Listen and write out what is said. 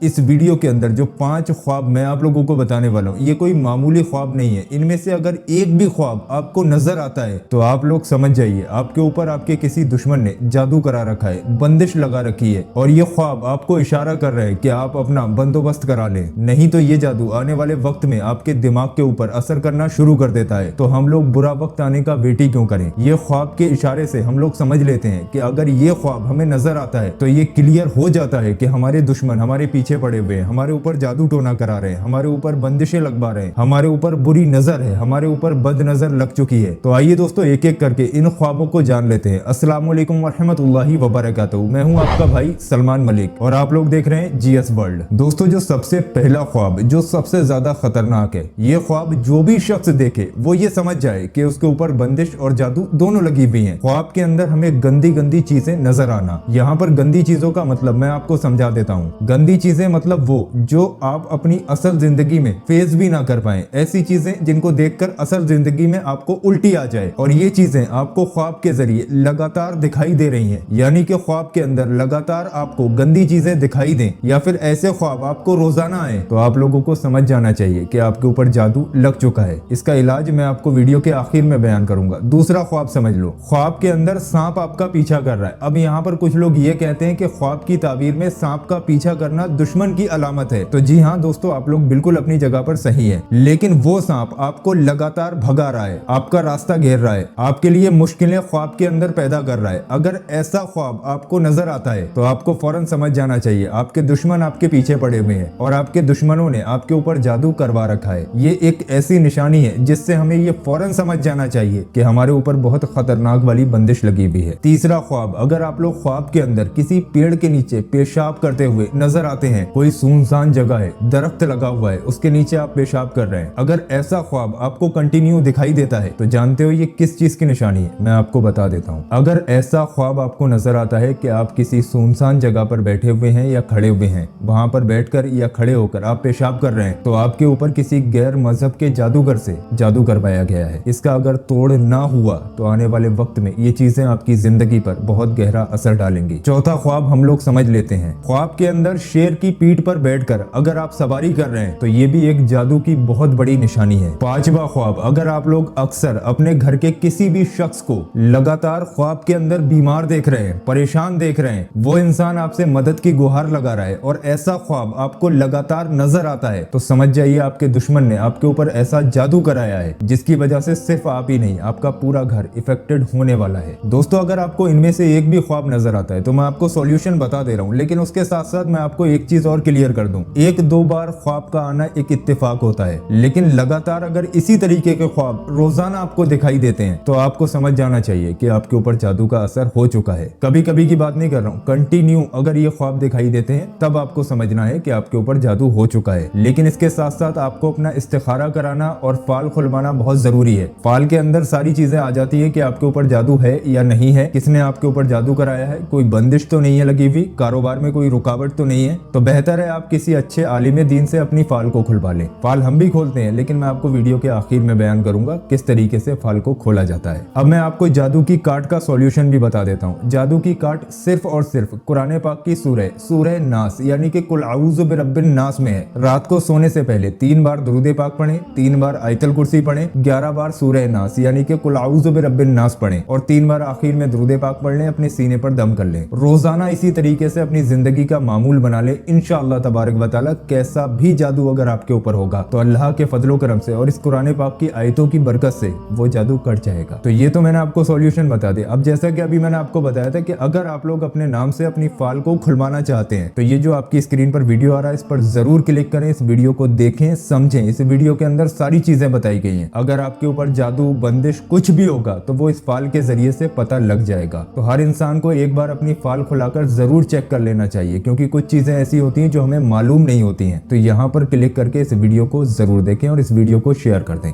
इस वीडियो के अंदर जो 5 ख्वाब मैं आप लोगों को बताने वाला हूँ, ये कोई मामूली ख्वाब नहीं है। इनमें से अगर एक भी ख्वाब आपको नजर आता है तो आप लोग समझ जाइए आपके ऊपर आपके किसी दुश्मन ने जादू करा रखा है, बंदिश लगा रखी है और ये ख्वाब आपको इशारा कर रहा है कि आप अपना बंदोबस्त करा लें, नहीं तो ये जादू आने वाले वक्त में आपके दिमाग के ऊपर असर करना शुरू कर देता है। तो हम लोग बुरा वक्त आने का वेट ही क्यों करें। ये ख्वाब के इशारे से हम लोग समझ लेते हैं कि अगर ये ख्वाब हमें नजर आता है तो ये क्लियर हो जाता है कि हमारे दुश्मन हमारे पीछे पड़े हुए हैं, हमारे ऊपर जादू टोना करा रहे हैं, हमारे ऊपर बंदिशें लगवा रहे हैं, हमारे ऊपर बुरी नजर है, हमारे ऊपर बद नजर लग चुकी है। तो आइए दोस्तों एक एक करके इन ख्वाबों को जान लेते हैं। अस्सलाम वालेकुम रहमतुल्लाहि व बरकातहू। मैं हूं आपका भाई सलमान मलिक और आप लोग देख रहे हैं जीएस वर्ल्ड। दोस्तों जो सबसे पहला ख्वाब जो सबसे ज्यादा खतरनाक है, ये ख्वाब जो भी शख्स देखे वो ये समझ जाए कि उसके ऊपर बंदिश और जादू दोनों लगी हुई है। ख्वाब के अंदर हमें गंदी गंदी चीजें नजर आना। यहाँ पर गंदी चीजों का मतलब मैं आपको समझा देता हूँ। गंदी चीजें मतलब वो जो आप अपनी असल जिंदगी में फेस भी ना कर पाए, ऐसी चीजें जिनको देखकर असल जिंदगी में आपको उल्टी आ जाए और ये चीजें आपको ख्वाब के जरिए लगातार दिखाई दे रही हैं। यानी कि ख्वाब के अंदर लगातार आपको गंदी चीजें दिखाई दें या फिर ऐसे ख्वाब आपको रोजाना आए तो आप लोगों को समझ जाना चाहिए कि आपके ऊपर जादू लग चुका है। इसका इलाज मैं आपको वीडियो के आखिर में बयान करूंगा। दूसरा ख्वाब समझ लो, ख्वाब के अंदर सांप आपका पीछा कर रहा है। अब यहाँ पर कुछ लोग ये कहते हैं कि ख्वाब की ताबीर में सांप का पीछा करना दुश्मन की अलामत है। तो जी हाँ दोस्तों, आप लोग बिल्कुल अपनी जगह पर सही है, लेकिन वो सांप आपको लगातार भगा रहा है, आपका रास्ता घेर रहा है, आपके लिए मुश्किलें ख्वाब के अंदर पैदा कर रहा है। अगर ऐसा ख्वाब आपको नजर आता है तो आपको फौरन समझ जाना चाहिए आपके दुश्मन आपके पीछे पड़े हुए हैं और आपके दुश्मनों ने आपके ऊपर जादू करवा रखा है। ये एक ऐसी निशानी है जिससे हमें ये फौरन समझ जाना चाहिए कि हमारे ऊपर बहुत खतरनाक वाली बंदिश लगी हुई है। तीसरा ख्वाब, अगर आप लोग ख्वाब के अंदर किसी पेड़ के नीचे पेशाब करते हुए नजर आते हैं, कोई सुनसान जगह है, दरख्त लगा हुआ है, उसके नीचे आप पेशाब कर रहे हैं, अगर ऐसा ख्वाब आपको कंटिन्यू दिखाई देता है तो जानते हो ये किस चीज की निशानी है। मैं आपको बता देता हूँ। अगर ऐसा ख्वाब आपको नजर आता है कि आप किसी सुनसान जगह पर बैठे हुए हैं या खड़े हुए हैं, वहां पर बैठकर या खड़े होकर आप पेशाब कर रहे हैं, तो आपके ऊपर किसी गैर मजहब के जादूगर से जादू करवाया गया है। इसका अगर तोड़ ना हुआ तो आने वाले वक्त में ये चीजें आपकी जिंदगी पर बहुत गहरा असर डालेंगी। चौथा ख्वाब हम लोग समझ लेते हैं। ख्वाब के अंदर शेर की पीठ पर बैठकर अगर आप सवारी कर रहे हैं तो ये भी एक जादू की बहुत बड़ी निशानी है। पांचवा ख्वाब, अगर आप लोग अक्सर अपने घर के किसी भी शख्स को लगातार ख्वाब के अंदर बीमार देख रहे हैं, परेशान देख रहे हैं, वो इंसान आपसे मदद की गुहार लगा रहा है और ऐसा ख्वाब आपको लगातार नजर आता है, तो समझ जाइए आपके दुश्मन ने आपके ऊपर ऐसा जादू कराया है जिसकी वजह से सिर्फ आप ही नहीं, आपका पूरा घर इफेक्टेड होने वाला है। दोस्तों अगर आपको इनमें से एक भी ख्वाब नजर आता है तो मैं आपको सॉल्यूशन बता दे रहा हूँ, लेकिन उसके साथ साथ मैं आपको एक चीज और क्लियर कर दूं। एक दो बार ख्वाब का आना एक इत्तेफाक होता है, लेकिन लगातार अगर इसी तरीके के ख्वाब रोजाना आपको दिखाई देते हैं तो आपको समझ जाना चाहिए कि आपके ऊपर जादू का असर हो चुका है। कभी कभी की बात नहीं कर रहा हूँ, कंटिन्यू अगर ये ख्वाब दिखाई देते हैं तब आपको समझना है कि आपके ऊपर जादू हो चुका है। लेकिन इसके साथ साथ आपको अपना इस्तिखारा कराना और फाल खुलवाना बहुत जरूरी है। फाल के अंदर सारी चीजें आ जाती है कि आपके ऊपर जादू है या नहीं है, किसने आपके ऊपर जादू कराया है, कोई बंदिश तो नहीं है लगी हुई, कारोबार में कोई रुकावट तो नहीं है। तो बेहतर है आप किसी अच्छे आलिम दीन से अपनी फाल को खुलवा लें। फाल हम भी खोलते हैं, लेकिन मैं आपको वीडियो के आखिर में बयान करूंगा किस तरीके से फाल को खोला जाता है। अब मैं आपको जादू की काट का सॉल्यूशन भी बता देता हूँ। जादू की काट सिर्फ और सिर्फ कुरान पाक की सूरह नास यानी कि कुल आऊज़ु बिरब्बिन नास में है। रात को सोने से पहले 3 बार दुरूद पाक पढ़ें, 3 बार आयतल कुर्सी पढ़ें, 11 बार सूरह नास यानी कि कुल आऊज़ु बिरब्बिन नास पढ़ें और 3 बार आखिर में दुरूद पाक पढ़ लें, अपने सीने पर दम कर लें। रोजाना इसी तरीके से अपनी जिंदगी का मामूल बना ले, इंशाअल्लाह तबारक व तआला कैसा भी जादू अगर आपके ऊपर होगा तो अल्लाह के फजलो करम से और इस कुरान पाक की आयतों की बरकत से वो जादू कट जाएगा। तो ये तो मैंने आपको सॉल्यूशन बता दिया। अब जैसा कि अभी मैंने आपको बताया था कि अगर आप लोग अपने नाम से अपनी फाल को खुलवाना चाहते हैं तो ये जो आपकी स्क्रीन पर वीडियो आ रहा है इस पर जरूर क्लिक करें, इस वीडियो को देखें, समझें। इस वीडियो के अंदर सारी चीजें बताई गई हैं। अगर आपके ऊपर जादू बंदिश कुछ भी होगा तो वो इस फाल के जरिए से पता लग जाएगा। तो हर इंसान को एक बार अपनी फाल खुलाकर जरूर चेक कर लेना चाहिए, क्योंकि कुछ चीजें ऐसी होती हैं जो हमें मालूम नहीं होती हैं। तो यहाँ पर क्लिक करके इस वीडियो को जरूर देखें और इस वीडियो को शेयर कर दें।